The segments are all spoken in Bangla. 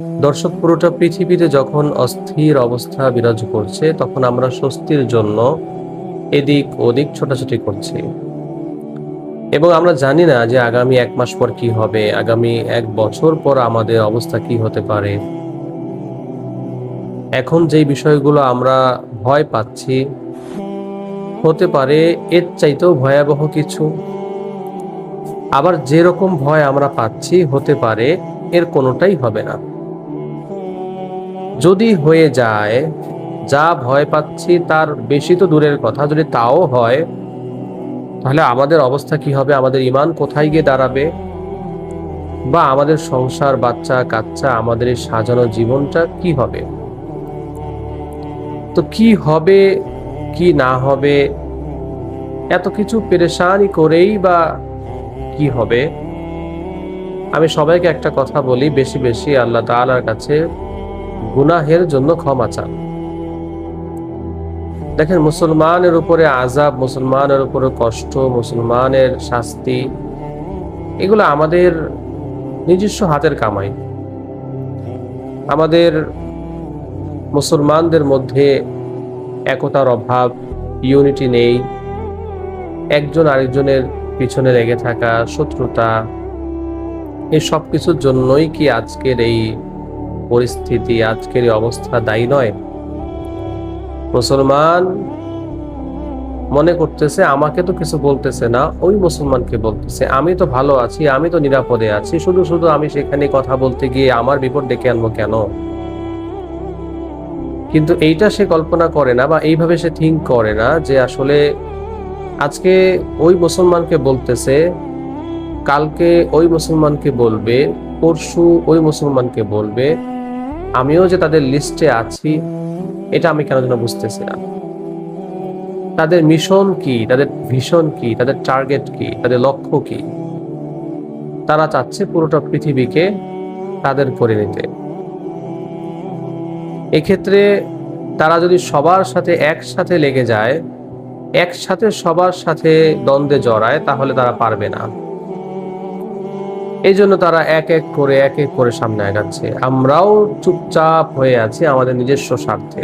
দর্শক, পুরোটা পৃথিবীতে যখন অস্থির অবস্থা বিরাজ করছে, তখন আমরা স্বস্তির জন্য এদিক ওদিক ছোটাছুটি করছি এবং আমরা জানি না যে আগামী 1 মাস পর কি হবে, আগামী 1 বছর পর আমাদের অবস্থা কি হতে পারে। এখন যেই বিষয়গুলো আমরা ভয় পাচ্ছি, হতে পারে এর চাইতেও ভয়াবহ কিছু। আবার যেরকম ভয় আমরা পাচ্ছি, হতে পারে এর কোনোটাই হবে না। যদি হয়ে যায়, যা ভয় পাচ্ছি তার বেশি তো দূরের কথা, যদি তাও হয়, তাহলে আমাদের অবস্থা কি হবে, আমাদের ঈমান কোথায় গিয়ে দাঁড়াবে, বা আমাদের সংসার, বাচ্চা কাচ্চা, আমাদের এই সাজানো জীবনটা কি হবে। তো কি হবে কি না হবে, এত কিছু পেরেশানি করেই বা কি হবে। আমি সবাইকে একটা কথা বলি, বেশি বেশি আল্লাহ তাআলার কাছে গুনাহের জন্য ক্ষমা চান। দেখেন, মুসলমানের উপরে আযাব, মুসলমানের উপরে কষ্ট, মুসলমানের শাস্তি, এগুলো আমাদের নিজস্ব হাতের কামাই। আমাদের মুসলমানদের মধ্যে একতার অভাব, ইউনিটি নেই, একজন আরেকজনের পিছনে লেগে থাকা, শত্রুতা, এই সব কিছুর জন্যই কি আজকের এই পরিস্থিতি, আজকের এই অবস্থা দায়ী নয়? মুসলমান মনে করতেছে আমাকে তো কিছু বলতেছে না, ওই মুসলমানকে বলতেছে আমি তো ভালো আছি, আমি তো নিরাপদে আছি, শুধু শুধু আমি সেখানে কথা বলতে গিয়ে আমার বিপদ ডেকে আনবো কেন? কিন্তু এইটা সে কল্পনা করে না, বা এইভাবে সে থিঙ্ক করে না যে আসলে আজকে ওই মুসলমানকে বলতেছে, কালকে ওই মুসলমানকে বলবে, পরশু ওই মুসলমানকে বলবে, আমিও যে তাদের লিস্টে আছি, এটা আমি কেন যেন বুঝতেছি না। তাদের মিশন কি, তাদের ভিশন কি, তাদের টার্গেট কি, তাদের লক্ষ্য কি? তারা চাচ্ছে পুরোটা পৃথিবীকে তাদের করে নিতে। এক্ষেত্রে তারা যদি সবার সাথে একসাথে লেগে যায়, একসাথে সবার সাথে দ্বন্দ্বে জড়ায়, তাহলে তারা পারবে না। এই জন্য তারা এক এক করে সামনে আগাচ্ছে। আমরাও চুপচাপ হয়ে আছি আমাদের নিজস্ব স্বার্থে,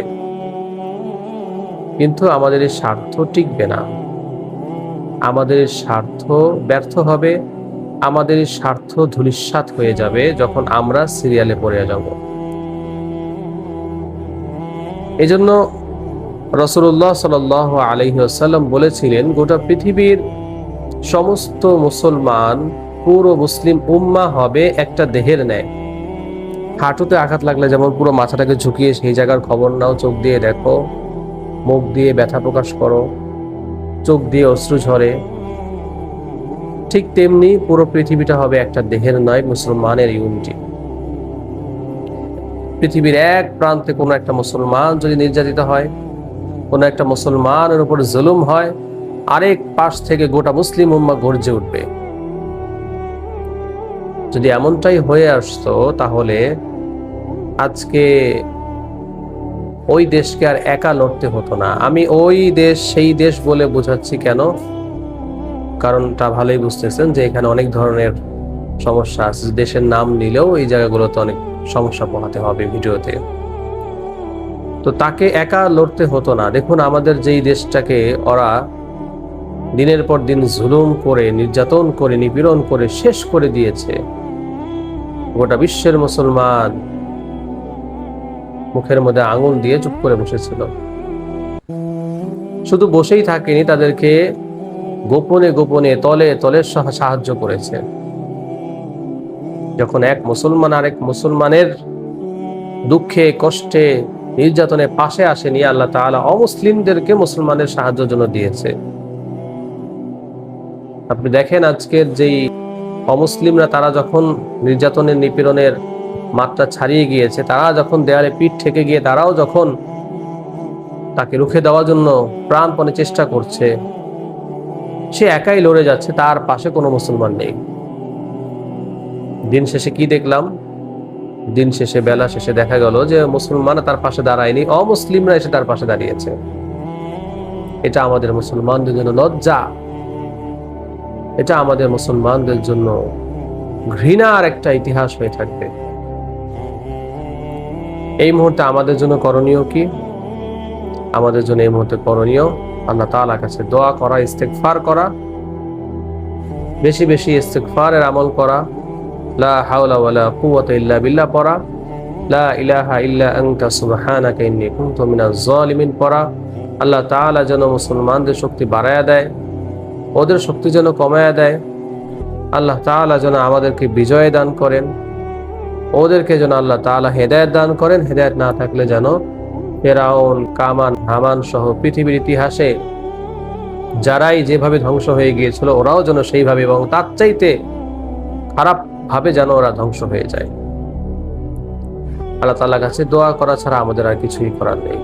কিন্তু আমাদের এই স্বার্থ টিকবে না। আমাদের স্বার্থ ব্যর্থ হবে, আমাদের স্বার্থ ধূলিসাৎ হয়ে যাবে যখন আমরা সিরিয়ালে পড়ে যাব। এই জন্য রাসূলুল্লাহ সাল্লাল্লাহু আলাইহি ওয়াসাল্লাম বলেছিলেন, গোটা পৃথিবীর সমস্ত মুসলমান, পুরো মুসলিম উম্মাহ হবে একটা দেহের ন্যায়। হাঁটুতে আঘাত লাগলে যেমন পুরো মাথাটাকে ঝুঁকিয়ে সেই জায়গার খবর নাও, চোখ দিয়ে দেখো, মুখ দিয়ে ব্যথা প্রকাশ করো, চোখ দিয়ে অশ্রু ঝরে, ঠিক তেমনি পুরো পৃথিবীটা হবে একটা দেহের নয়, মুসলমানের ইউনিটি। পৃথিবীর এক প্রান্তে কোনো একটা মুসলমান যদি নির্যাতিত হয়, কোনো একটা মুসলমানের উপর জুলুম হয়, আরেক পাশ থেকে গোটা মুসলিম উম্মাহ গর্জে উঠবে। যদি এমনটাই হয়ে আসতো, তাহলে আজকে ওই দেশকে আর একা লড়তে হতো না। আমি ওই দেশ সেই দেশ বলে বোঝাচ্ছি কেন? কারণটা ভালোই বুঝতেছেন যে এখানে অনেক ধরনের সমস্যা আছে। দেশের নাম নিলেও এই জায়গাগুলোতে অনেক সমস্যা পোহাতে হবে ভিডিওতে। তো তাকে একা লড়তে হতো না। দেখুন, আমাদের যেই দেশটাকে ওরা দিনের পর দিন জুলুম করে, নির্যাতন করে, নিপীড়ন করে শেষ করে দিয়েছে, গোটা বিশ্বের মুসলমান মুখের মধ্যে আঙুল দিয়ে চুপ করে বসেছিল। শুধু বসেই থাকেনি, তাদেরকে গোপনে গোপনে, তলে তলে সাহায্য করেছে। যখন এক মুসলমান আরেক মুসলমানের দুঃখে, কষ্টে, নির্যাতনে পাশে আসেনি, আল্লাহ তাআলা অমুসলিমদেরকে মুসলমানের সাহায্যের জন্য দিয়েছে। আপনি দেখেন, আজকের যেই অমুসলিমরা, তারা যখন নির্যাতনের, নিপীড়নের মাত্রা ছাড়িয়ে গিয়েছে, তারা যখন দেয়ালে পিঠ ঠেকে গিয়ে তারাও যখন তাকে রুখে দেওয়ার জন্য প্রাণপণে চেষ্টা করছে, সে একাই লড়ে যাচ্ছে, তার পাশে কোনো মুসলমান নেই। দিন শেষে কি দেখলাম? দিন শেষে, বেলা শেষে দেখা গেল যে মুসলমান তার পাশে দাঁড়ায়নি, অমুসলিমরা এসে তার পাশে দাঁড়িয়েছে। এটা আমাদের মুসলমানদের জন্য লজ্জা, এটা আমাদের মুসলমানদের জন্য ঘৃণার একটা ইতিহাস হয়ে থাকবে। এই মুহূর্তে আমাদের জন্য করণীয় কি? আমাদের জন্য এই মুহূর্তে করণীয় আল্লাহ তাআলার কাছে দোয়া করা, ইস্তেগফার করা, বেশি বেশি ইস্তেগফারের আমল করা, লা হাওলা ওয়ালা কুওয়াতা ইল্লা বিল্লাহ পড়া, লা ইলাহা ইল্লা আনতা সুবহানাকা ইন্নী কুনতু মিনাজ জালিমিন পড়া। আল্লাহ তাআলা যেন মুসলমানদের শক্তি বাড়ায়া দেয়, ওদের শক্তি যেন কমায়া দেয়। আল্লাহ তাআলা যেন আমাদেরকে বিজয় দান করেন, ওদেরকে যেন আল্লাহ তাআলা হেদায়েত দান করেন। হেদায়েত না থাকলে যেন ফেরাউন, কামান, হামান সহ পৃথিবীর ইতিহাসে যারাই যেভাবে ধ্বংস হয়ে গিয়েছিল ওরাও যেন সেইভাবে এবং তার চাইতে খারাপ ভাবে যেন ওরা ধ্বংস হয়ে যায়। আল্লাহ তাআলার কাছে দোয়া করা ছাড়া আমাদের আর কিছুই করার নেই।